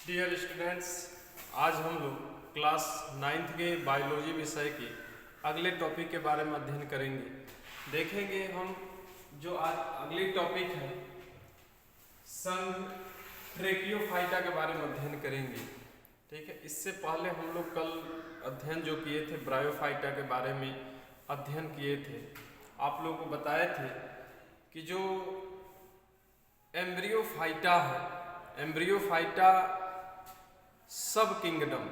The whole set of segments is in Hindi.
डियर स्टूडेंट्स, आज हम लोग क्लास 9th के बायोलॉजी विषय के अगले टॉपिक के बारे में अध्ययन करेंगे। देखेंगे हम जो आज अगली टॉपिक है संघ ट्रेकियोफाइटा के बारे में अध्ययन करेंगे। ठीक है, इससे पहले हम लोग कल अध्ययन जो किए थे ब्रायोफाइटा के बारे में अध्ययन किए थे। आप लोगों को बताए थे कि जो एम्ब्रियोफाइटा है, एम्ब्रियोफाइटा सब किंगडम,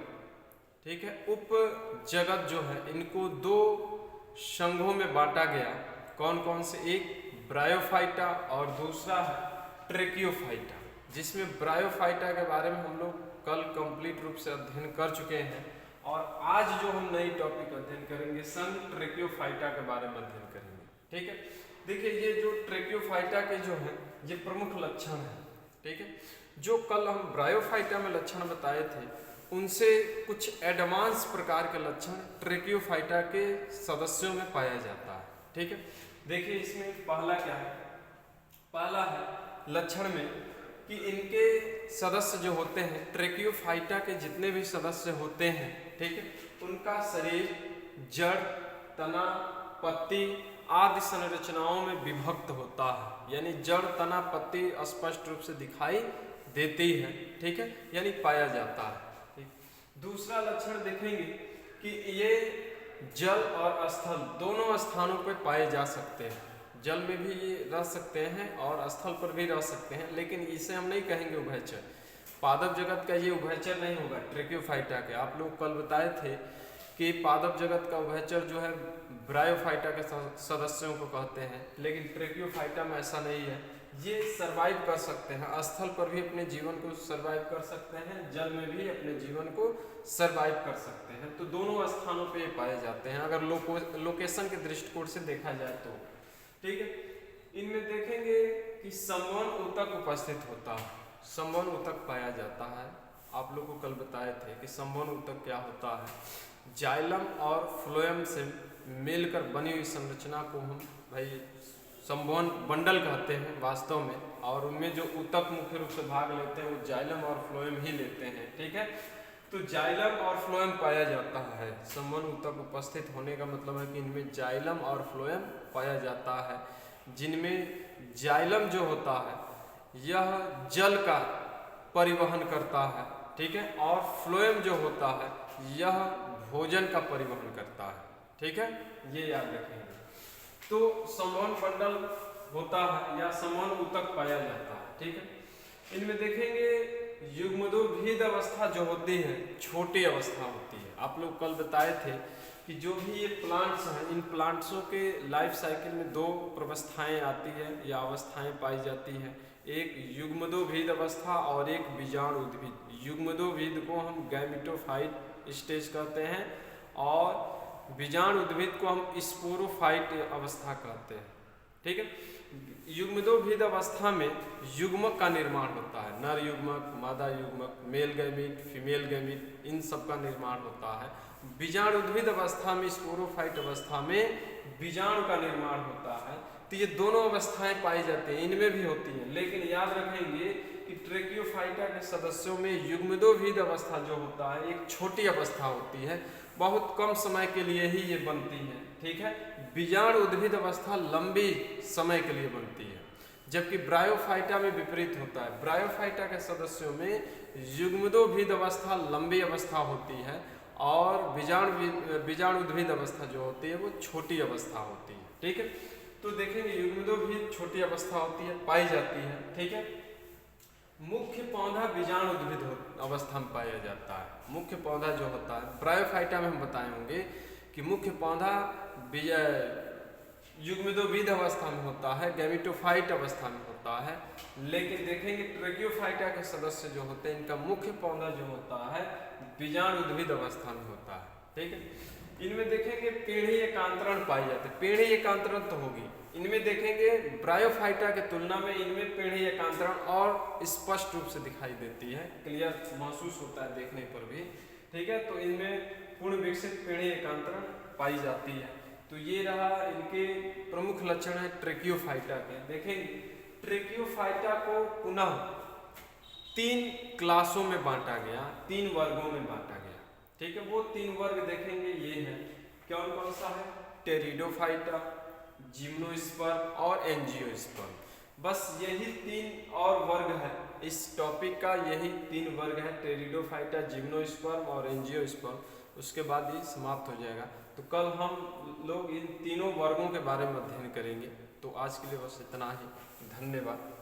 ठीक है, उप जगत जो है इनको दो संघों में बांटा गया। कौन कौन से? एक ब्रायोफाइटा और दूसरा है ट्रेकियोफाइटा, जिसमें ब्रायोफाइटा के बारे में हम लोग कल कंप्लीट रूप से अध्ययन कर चुके हैं। और आज जो हम नई टॉपिक अध्ययन करेंगे संघ ट्रेकियोफाइटा के बारे में अध्ययन करेंगे। ठीक है, देखिए ये जो ट्रेकियोफाइटा के जो है ये प्रमुख लक्षण है। ठीक है, जो कल हम ब्रायोफाइटा में लक्षण बताए थे उनसे कुछ एडवांस प्रकार के लक्षण ट्रेकियोफाइटा के सदस्यों में पाया जाता है। ठीक है, देखिए इसमें पहला क्या है? पहला है लक्षण में कि इनके सदस्य जो होते हैं, ट्रेकियोफाइटा के जितने भी सदस्य होते हैं, ठीक है, उनका शरीर जड़, तना, पत्ती आदि संरचनाओं में विभक्त होता है। यानी जड़, तना, पत्ती स्पष्ट रूप से दिखाई देती है। ठीक है, यानी पाया जाता है। ठीक, दूसरा लक्षण देखेंगे कि ये जल और स्थल दोनों स्थानों पर पाए जा सकते हैं। जल में भी ये रह सकते हैं और स्थल पर भी रह सकते हैं, लेकिन इसे हम नहीं कहेंगे उभयचर। पादप जगत का ये उभयचर नहीं होगा ट्रेकियोफाइटा के। आप लोग कल बताए थे कि पादप जगत का उभयचर जो है ब्रायोफाइटा के सदस्यों को कहते हैं, लेकिन ट्रेकियोफाइटा में ऐसा नहीं है। ये सरवाइव कर सकते हैं, स्थल पर भी अपने जीवन को सरवाइव कर सकते हैं, जल में भी अपने जीवन को सरवाइव कर सकते हैं। तो दोनों स्थानों पे पाए जाते हैं अगर लोकेशन के दृष्टिकोण से देखा जाए तो। ठीक है, इनमें देखेंगे कि संवहन ऊतक उपस्थित होता है, संवहन ऊतक पाया जाता है। आप लोग को कल बताए थे कि संवहन ऊतक क्या होता है। जाइलम और फ्लोएम से मिलकर बनी हुई संरचना को हम भाई संवहन बंडल कहते हैं वास्तव में, और उनमें जो ऊतक मुख्य रूप से भाग लेते हैं वो जाइलम और फ्लोएम ही लेते हैं। ठीक है, तो जाइलम और फ्लोएम पाया जाता है। संवहन ऊतक उपस्थित होने का मतलब है कि इनमें जाइलम और फ्लोएम पाया जाता है, जिनमें जाइलम जो होता है यह जल का परिवहन करता है। ठीक है, और फ्लोएम जो होता है यह भोजन का परिवहन करता है। ठीक है, ये याद रखेंगे। तो संवहन बंडल होता है या संवहन ऊतक पाया जाता है। ठीक है, इनमें देखेंगे युग्मदोभीद अवस्था जो होती है छोटी अवस्था होती है। आप लोग कल बताए थे कि जो भी ये प्लांट्स हैं, इन प्लांट्सों के लाइफ साइकिल में दो प्रवस्थाएं आती है या अवस्थाएं पाई जाती हैं। एक युग्मदोभीद अवस्था और एक बीजाणु उद्भिद। युग्मदोभीद को हम गैमेटोफाइट स्टेज कहते हैं और बीजाणु उद्भिद को हम स्पोरोफाइट अवस्था कहते हैं। ठीक है, युग्मदोभीद अवस्था में युग्मक का निर्माण होता है। नर युग्मक, मादा युग्मक, मेल गैमीट, फीमेल गैमीट, इन सब का निर्माण होता है। बीजाणु उद्भिद अवस्था में, स्पोरोफाइट अवस्था में बीजाणु का निर्माण होता है। तो ये दोनों अवस्थाएं पाई जाती हैं, इनमें भी होती हैं। लेकिन याद रखेंगे कि ट्रेकियोफाइटा के सदस्यों में युग्मदोभीद अवस्था जो होता है एक छोटी अवस्था होती है, बहुत कम समय के लिए ही ये बनती है। ठीक है, बीजाणु उद्भिद अवस्था लंबी समय के लिए बनती है, जबकि ब्रायोफाइटा में विपरीत होता है। ब्रायोफाइटा के सदस्यों में युग्मदोभीद अवस्था लंबी अवस्था होती है और बीजाणु उद्भिद अवस्था जो होती है वो छोटी अवस्था होती है। ठीक है, तो देखेंगे युग्मदोभीद छोटी अवस्था होती है, पाई जाती है। ठीक है, मुख्य पौधा बीजाणु उद्भिद अवस्था में पाया जाता है। मुख्य पौधा जो होता है ब्रायोफाइटा में हम बताए होंगे कि मुख्य पौधा युग्मदोभीद अवस्था में होता है, गैमेटोफाइट अवस्था में होता है। लेकिन देखेंगे ट्रेकियोफाइटा के सदस्य जो होते हैं इनका मुख्य पौधा जो होता है बीजाणु उद्भिद अवस्था में होता है। ठीक है, इनमें देखेंगे पीढ़ी एकांतरण पाई जाती है। पीढ़ी एकांतरण तो होगी, इनमें देखेंगे ब्रायोफाइटा के तुलना में इनमें पीढ़ी एकांतरण और स्पष्ट रूप से दिखाई देती है, क्लियर महसूस होता है देखने पर भी। ठीक है, तो इनमें पूर्ण विकसित पीढ़ी एकांतरण पाई जाती है। तो ये रहा इनके प्रमुख लक्षण है ट्रेकियोफाइटा के। देखेंगे ट्रेकियोफाइटा को पुनः 3 क्लासों में बांटा गया, 3 वर्गों में बांटा गया। ठीक है, वो 3 वर्ग देखेंगे, ये है कौन कौन सा है, टेरिडोफाइटा, जिम्नोस्पर्म और एंजियोस्पर्म। बस यही 3 और वर्ग है इस टॉपिक का, यही 3 वर्ग है, टेरिडोफाइटा, जिम्नोस्पर्म और एंजियोस्पर्म। उसके बाद ये समाप्त हो जाएगा। तो कल हम लोग इन तीनों वर्गों के बारे में अध्ययन करेंगे। तो आज के लिए बस इतना ही, धन्यवाद।